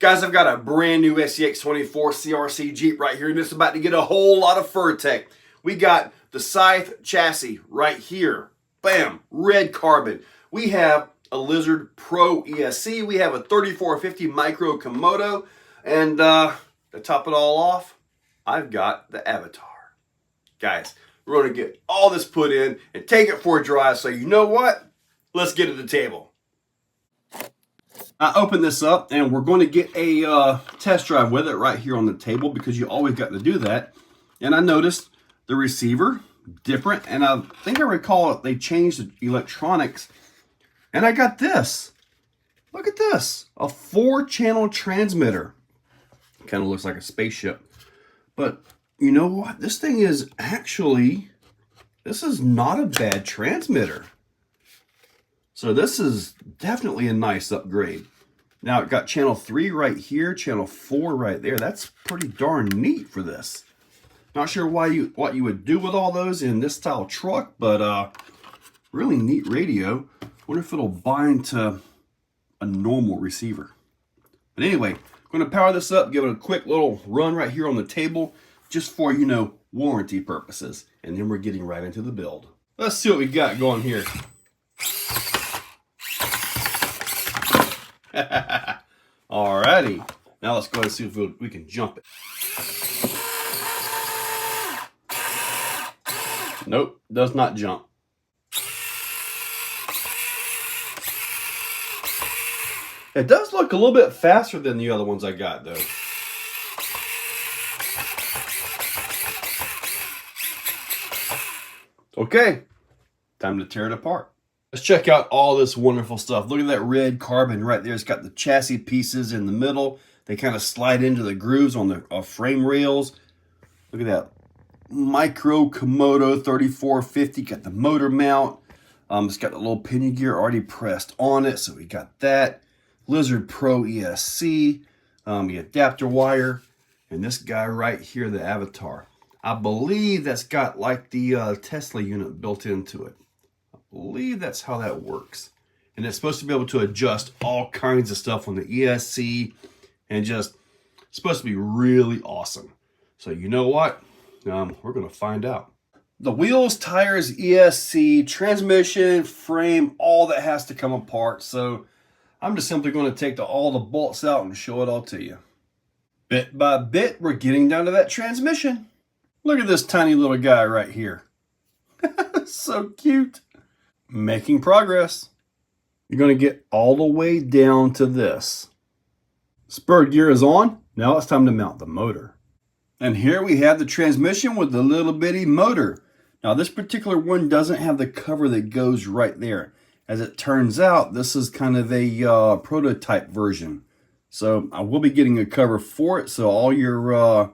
Guys, I've got a brand new SCX24 CRC Jeep right here, and it's about to get a whole lot of Furitek. We got the Scythe chassis right here. Bam, red carbon. We have a Lizard Pro ESC. We have a 3450 micro Komodo. And to top it all off, I've got the Avatar. Guys, we're going to get all this put in and take it for a drive. So you know what? Let's get to the table. I open this up and we're going to get a test drive with it right here on the table because you always got to do that. And I noticed the receiver different, and I think I recall it, they changed the electronics, and I got this. Look at this, a 4-channel transmitter. Kind of looks like a spaceship, but you know what? This thing is actually, this is not a bad transmitter. So this is definitely a nice upgrade. Now it got channel 3 right here, channel 4 right there. That's pretty darn neat for this. Not sure what you would do with all those in this style truck, but really neat radio. Wonder if it'll bind to a normal receiver. But anyway, I'm going to power this up, give it a quick little run right here on the table, just for, you know, warranty purposes. And then we're getting right into the build. Let's see what we got going here. Alrighty, now let's go and see if we can jump it. Nope, does not jump. It does look a little bit faster than the other ones I got though. Okay, time to tear it apart. Let's check out all this wonderful stuff. Look at that red carbon right there. It's got the chassis pieces in the middle. They kind of slide into the grooves on the frame rails. Look at that micro Komodo 3450. Got the motor mount. It's got the little pinion gear already pressed on it. So we got that. Lizard Pro ESC. The adapter wire. And this guy right here, the Avatar. I believe that's got like the Tesla unit built into it. I believe that's how that works. And it's supposed to be able to adjust all kinds of stuff on the ESC, and just supposed to be really awesome. So you know what? We're going to find out. The wheels, tires, ESC, transmission, frame, all that has to come apart. So I'm just simply going to take all the bolts out and show it all to you. Bit by bit, we're getting down to that transmission. Look at this tiny little guy right here. So cute. Making progress. You're going to get all the way down to this. Spur gear is on. Now it's time to mount the motor. And here we have the transmission with the little bitty motor. Now this particular one doesn't have the cover that goes right there. As it turns out, this is kind of a prototype version. So I will be getting a cover for it. So all your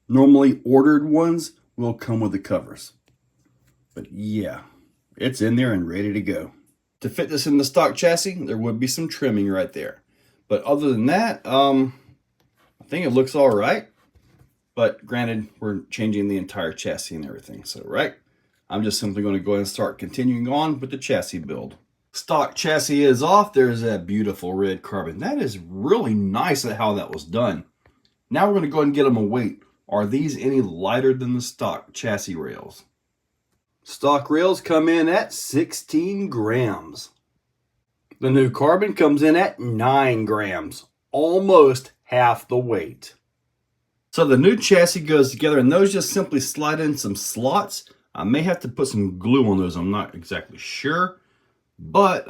normally ordered ones will come with the covers. But yeah, it's in there and ready to go. To fit this in the stock chassis, there would be some trimming right there. But other than that, I think it looks all right. But granted, we're changing the entire chassis and everything. So, right, I'm just simply going to go ahead and start continuing on with the chassis build. Stock chassis is off. There's that beautiful red carbon. That is really nice at how that was done. Now we're going to go ahead and get them a weight. Are these any lighter than the stock chassis rails? Stock rails come in at 16 grams. The new carbon comes in at 9 grams, almost half the weight. So the new chassis goes together, and those just simply slide in some slots. I may have to put some glue on those, I'm not exactly sure. But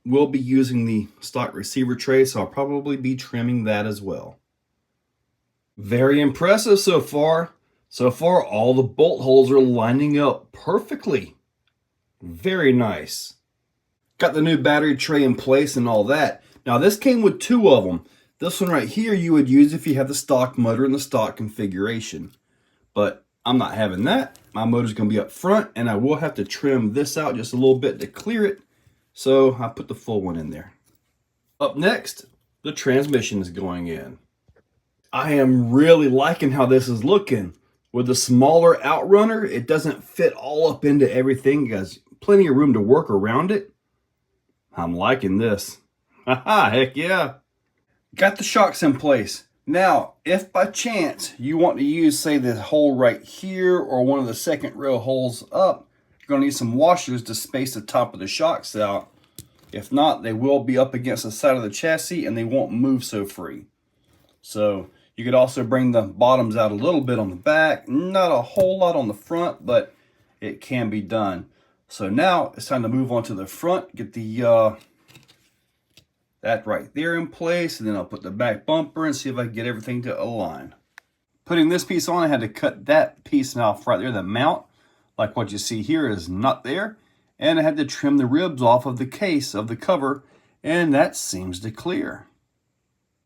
we'll be using the stock receiver tray, so I'll probably be trimming that as well. Very impressive so far. So far, all the bolt holes are lining up perfectly. Very nice. Got the new battery tray in place and all that. Now, this came with 2 of them. This one right here you would use if you have the stock motor in the stock configuration. But I'm not having that. My motor's going to be up front, and I will have to trim this out just a little bit to clear it. So I put the full one in there. Up next, the transmission is going in. I am really liking how this is looking. With the smaller Outrunner, it doesn't fit all up into everything. It has plenty of room to work around it. I'm liking this. Haha, heck yeah. Got the shocks in place. Now, if by chance you want to use, say, this hole right here or one of the second row holes up, you're going to need some washers to space the top of the shocks out. If not, they will be up against the side of the chassis and they won't move so free. So you could also bring the bottoms out a little bit on the back, not a whole lot on the front, but it can be done. So now it's time to move on to the front, get the that right there in place, and then I'll put the back bumper and see if I can get everything to align. Putting this piece on, I had to cut that piece off right there, the mount, like what you see here is not there, and I had to trim the ribs off of the case of the cover, and that seems to clear.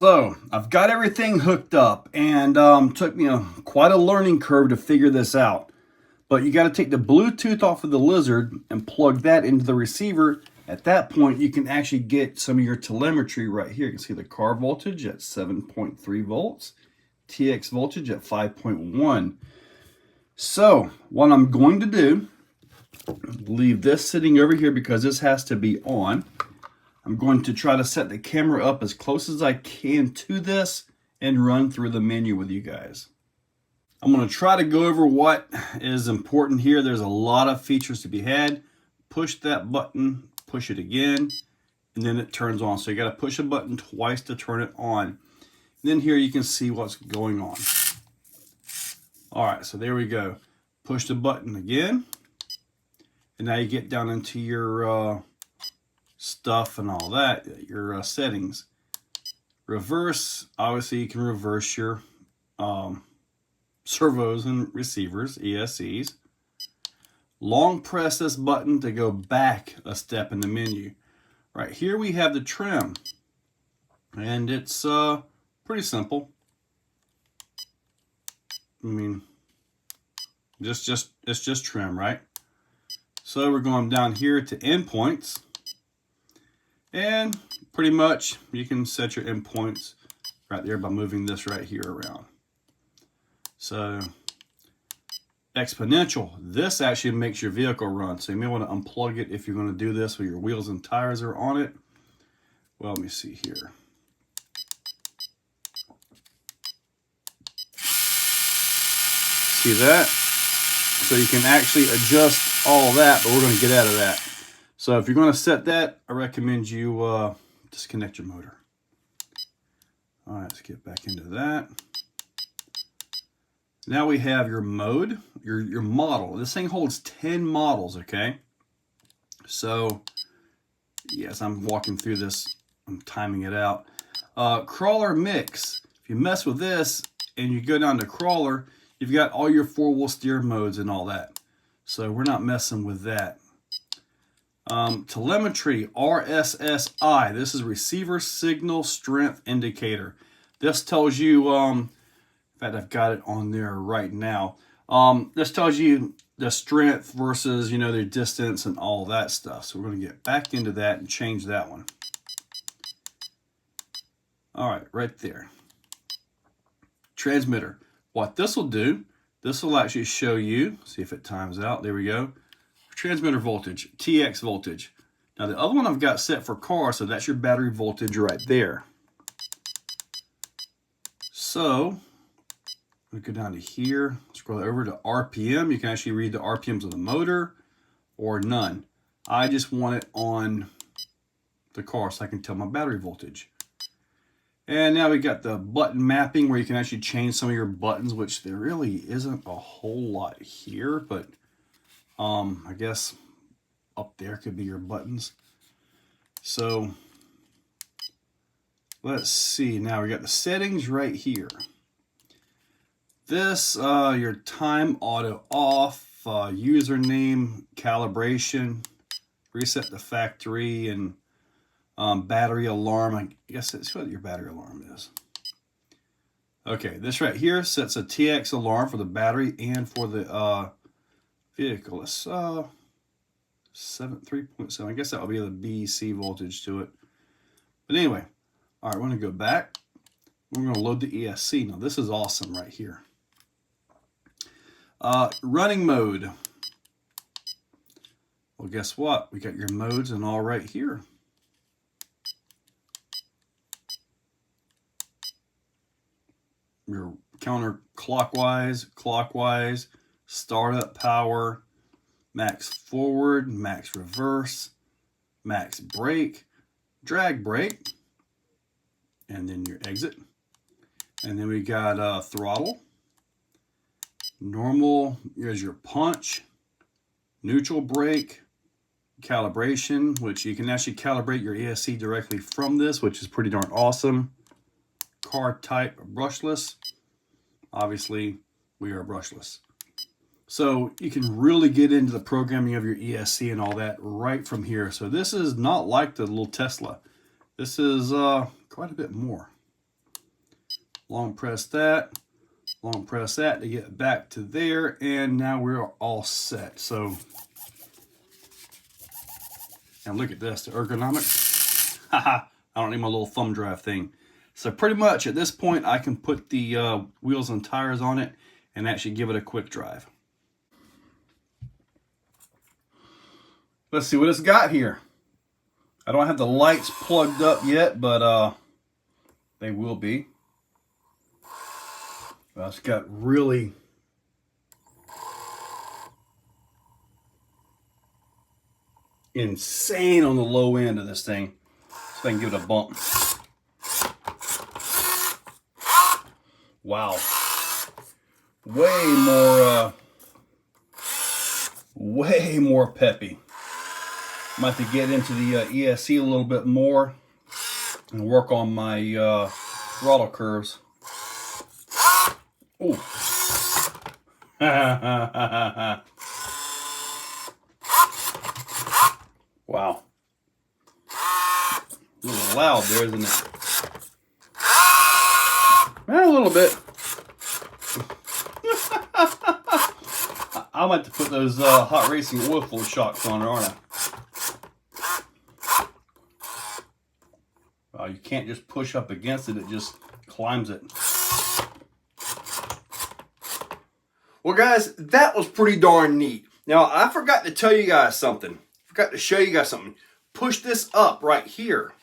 So I've got everything hooked up, and took me quite a learning curve to figure this out. But you got to take the Bluetooth off of the Lizard and plug that into the receiver. At that point, you can actually get some of your telemetry right here. You can see the car voltage at 7.3 volts, TX voltage at 5.1. So what I'm going to do, leave this sitting over here because this has to be on. I'm going to try to set the camera up as close as I can to this and run through the menu with you guys. I'm going to try to go over what is important here. There's a lot of features to be had. Push that button, push it again, and then it turns on. So you got to push a button twice to turn it on. And then here you can see what's going on. All right, so there we go. Push the button again. And now you get down into your stuff and all that, your settings. Reverse, obviously you can reverse your servos and receivers, ESCs. Long press this button to go back a step in the menu. Right here we have the trim, and it's pretty simple. I mean, it's just trim, right? So we're going down here to endpoints, and pretty much you can set your endpoints right there by moving this right here around. So exponential, this actually makes your vehicle run. So you may want to unplug it if you're going to do this when your wheels and tires are on it. Well, let me see here. See that? So you can actually adjust all that, but we're going to get out of that. So if you're going to set that, I recommend you disconnect your motor. All right, let's get back into that. Now we have your mode, your model. This thing holds 10 models, okay? So, yes, I'm walking through this. I'm timing it out. Crawler mix. If you mess with this and you go down to crawler, you've got all your four-wheel steer modes and all that. So we're not messing with that. Telemetry, RSSI. This is receiver signal strength indicator. This tells you, in fact, I've got it on there right now. This tells you the strength versus, the distance and all that stuff. So we're going to get back into that and change that one. All right, right there. Transmitter. What this will do, this will actually show you, see if it times out. There we go. Transmitter voltage, TX voltage. Now the other one I've got set for car, so that's your battery voltage right there. So we go down to here, scroll over to RPM. You can actually read the RPMs of the motor or none. I just want it on the car so I can tell my battery voltage. And now we got the button mapping where you can actually change some of your buttons, which there really isn't a whole lot here, but I guess up there could be your buttons. So let's see. Now we got the settings right here. This, your time auto off, username, calibration, reset the factory, and battery alarm. I guess that's what your battery alarm is. Okay, this right here sets a TX alarm for the battery and for the vehicle. It's 3.7. I guess that will be the BC voltage to it. But anyway, all right, we're going to go back. We're going to load the ESC. Now this is awesome right here. Running mode. Well, guess what? We got your modes and all right here. your counterclockwise, clockwise, startup power, max forward, max reverse, max brake, drag brake, and then your exit. And then we got throttle, normal, here's your punch, neutral brake, calibration, which you can actually calibrate your ESC directly from this, which is pretty darn awesome. Car type brushless. Obviously, we are brushless. So you can really get into the programming of your ESC and all that right from here. So this is not like the little Tesla. This is quite a bit more. Long press that to get back to there, and now we're all set. So, and look at this, the ergonomics. Haha, I don't need my little thumb drive thing. So pretty much at this point, I can put the wheels and tires on it and actually give it a quick drive. Let's see what it's got here. I don't have the lights plugged up yet, but they will be. Well, it's got really insane on the low end of this thing. So I can give it a bump. Wow. Way more peppy. I'm about to get into the ESC a little bit more and work on my throttle curves. Ooh. Wow. A little loud there, isn't it? A little bit. I might have to put those hot racing oil full shocks on it, aren't I? You can't just push up against it, it just climbs it. Well guys, that was pretty darn neat. Now I forgot to tell you guys something. Forgot to show you guys something. Push this up right here.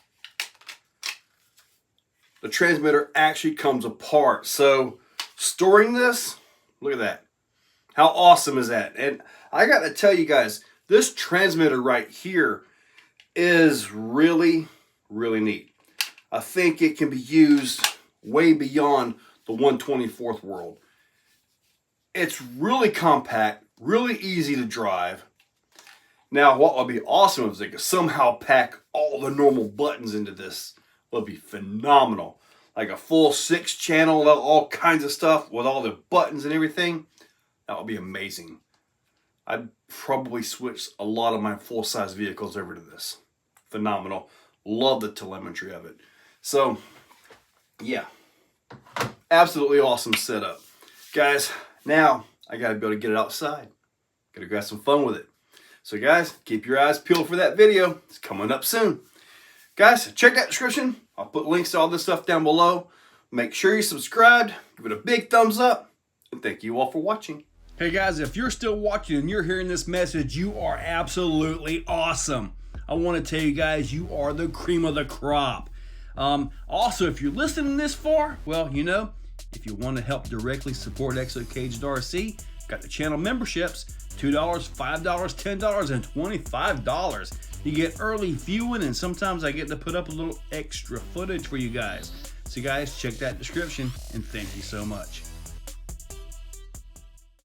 The transmitter actually comes apart. So storing this, look at that. How awesome is that? And I got to tell you guys, this transmitter right here is really, really neat. I think it can be used way beyond the 1/24th world. It's really compact, really easy to drive. Now, what would be awesome is they could somehow pack all the normal buttons into this. It would be phenomenal. Like a full 6-channel, all kinds of stuff with all the buttons and everything. That would be amazing. I'd probably switch a lot of my full-size vehicles over to this. Phenomenal. Love the telemetry of it. So, yeah. Absolutely awesome setup. Guys, now I got to be able to get it outside. Got to have some fun with it. So guys, keep your eyes peeled for that video. It's coming up soon. Guys, check that description. I'll put links to all this stuff down below. Make sure you subscribe. Give it a big thumbs up. And thank you all for watching. Hey guys, if you're still watching and you're hearing this message, you are absolutely awesome. I want to tell you guys, you are the cream of the crop. Also, if you're listening this far, well, you know, if you want to help directly support Exocaged RC, got the channel memberships, $2, $5, $10, and $25. You get early viewing, and sometimes I get to put up a little extra footage for you guys. So guys, check that description, and thank you so much.